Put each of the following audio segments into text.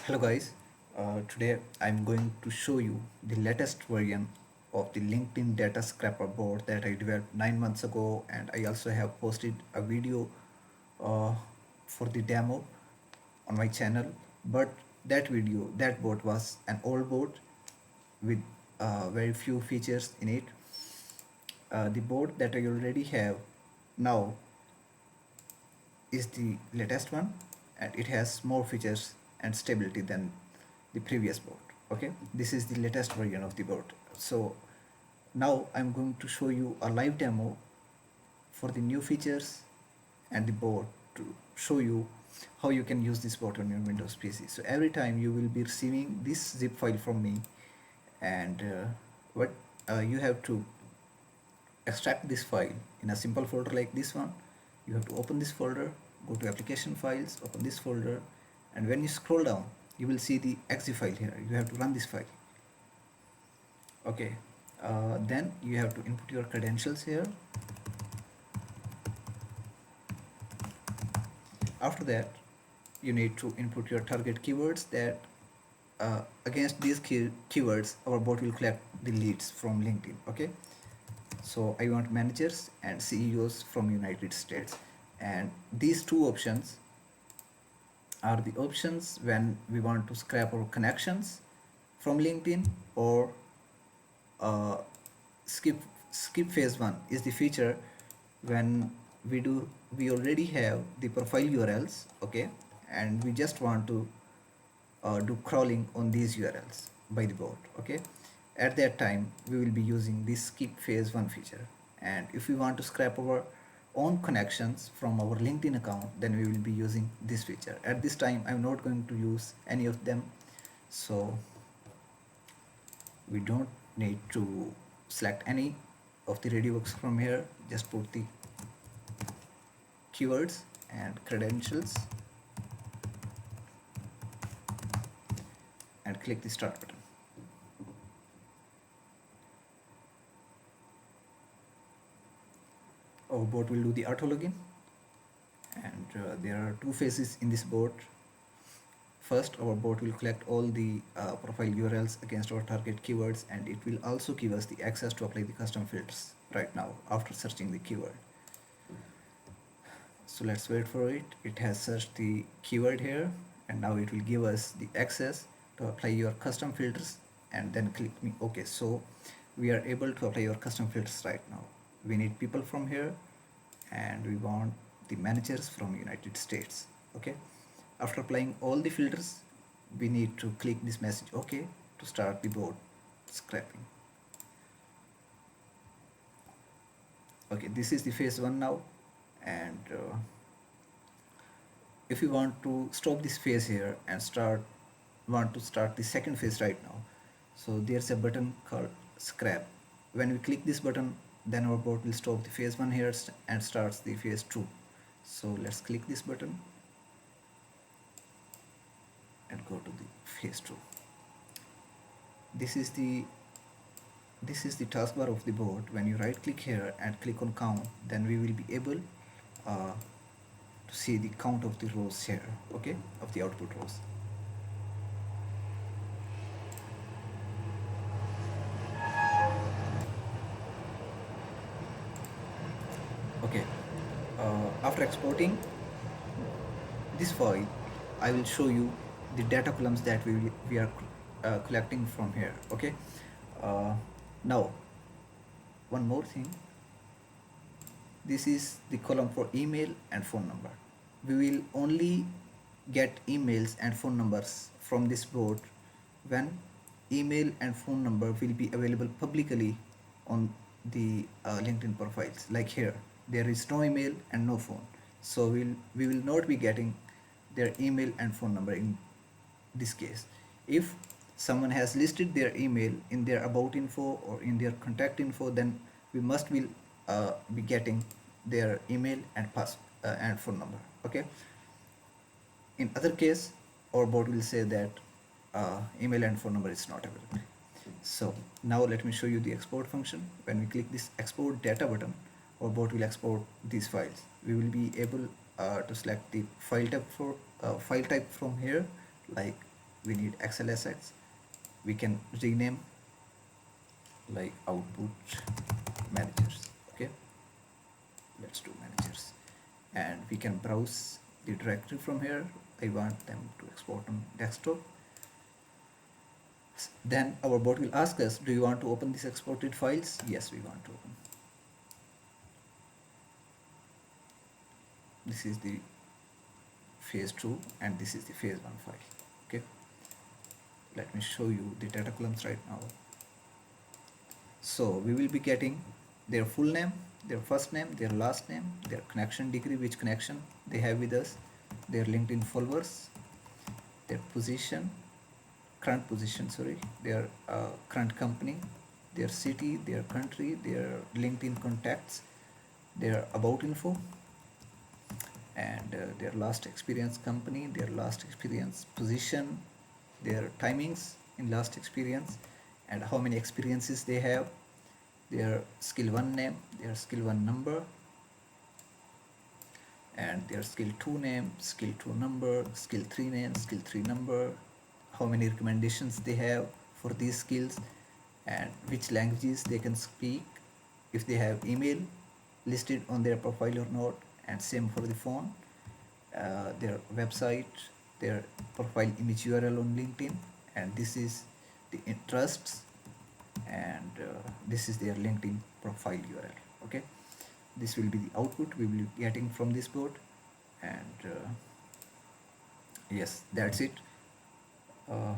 Hello guys, today I'm going to show you the latest version of the LinkedIn data scraper board that I developed 9 months ago, and I also have posted a video uh, for the demo on my channel. But that board was an old board with very few features in it. The board that I already have now is the latest one, and it has more features and stability than the previous board. Okay, this is the latest version of the board. So now I'm going to show you a live demo for the new features and the board to show you how you can use this board on your Windows PC. So every time you will be receiving this zip file from me, and what you have to extract this file in a simple folder like this one. You have to open this folder, go to application files, open this folder, and when you scroll down you will see the exe file here. You have to run this file. Okay, then you have to input your credentials here. After that you need to input your target keywords that against these keywords our bot will collect the leads from LinkedIn. Okay, so I want managers and CEOs from United States, and these two options are the options when we want to scrap our connections from LinkedIn, or uh, skip skip phase one is the feature when we already have the profile URLs. Okay, and we just want to do crawling on these URLs by the bot. Okay, at that time we will be using this skip phase one feature, and if we want to scrap our own connections from our LinkedIn account, then we will be using this feature. At this time I'm not going to use any of them, so we don't need to select any of the RadioWorks from here. Just put the keywords and credentials and click the start button. Our bot will do the auto login, and there are two phases in this bot. First, our bot will collect all the profile URLs against our target keywords, and it will also give us the access to apply the custom filters right now after searching the keyword. So let's wait for it. It has searched the keyword here, and now it will give us the access to apply your custom filters, and then click me OK. So we are able to apply your custom filters right now. We need people from here, and we want the managers from United States. Okay, after applying all the filters we need to click this message OK to start the board scraping. Okay, this is the phase one now, and if you want to stop this phase here and want to start the second phase right now, so there's a button called scrap. When we click this button, then our bot will stop the phase one here and starts the phase two. So let's click this button and go to the phase two. This is the taskbar of the board. When you right click here and click on count, then we will be able to see the count of the rows here. Okay, of the output rows. Okay, after exporting this file I will show you the data columns that we are collecting from here. Okay, now one more thing, this is the column for email and phone number. We will only get emails and phone numbers from this board when email and phone number will be available publicly on the LinkedIn profiles. Like here there is no email and no phone, so we will not be getting their email and phone number in this case. If someone has listed their email in their about info or in their contact info, then we must will be getting their email and phone number. Okay, in other case our bot will say that email and phone number is not available. So now let me show you the export function. When we click this export data button, our bot will export these files. We will be able to select the file type from here, like we need Excel assets. We can rename like output managers. Okay, let's do managers, and we can browse the directory from here. I want them to export on desktop. Then our bot will ask us, do you want to open these exported files? Yes, we want to open. This is the phase 2 and this is the phase 1 file. Okay, let me show you the data columns right now. So we will be getting their full name, their first name, their last name, their connection degree, which connection they have with us, their LinkedIn followers, their position, current position, sorry, their current company, their city, their country, their LinkedIn contacts, their about info, and their last experience company, their last experience position, their timings in last experience, and how many experiences they have, their skill 1 name, their skill 1 number, and their skill 2 name, skill 2 number, skill 3 name, skill 3 number, how many recommendations they have for these skills, and which languages they can speak, if they have email listed on their profile or not, and same for the phone, their website, their profile image URL on LinkedIn, and this is the interests, and this is their LinkedIn profile URL. Okay, this will be the output we will be getting from this board, and yes, that's it. uh,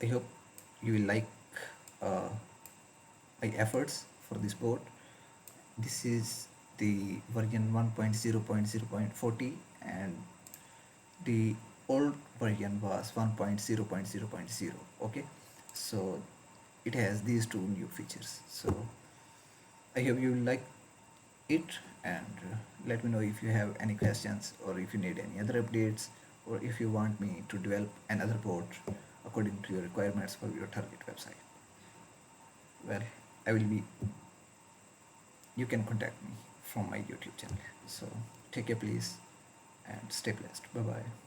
I hope you will like uh, my efforts for this board. This is the version 1.0.0.40 and the old version was 1.0.0.0. Okay, so it has these two new features. So I hope you will like it, and let me know if you have any questions or if you need any other updates, or if you want me to develop another board according to your requirements for your target website. Well, I will be, you can contact me from my YouTube channel. So take care please, and stay blessed. Bye bye.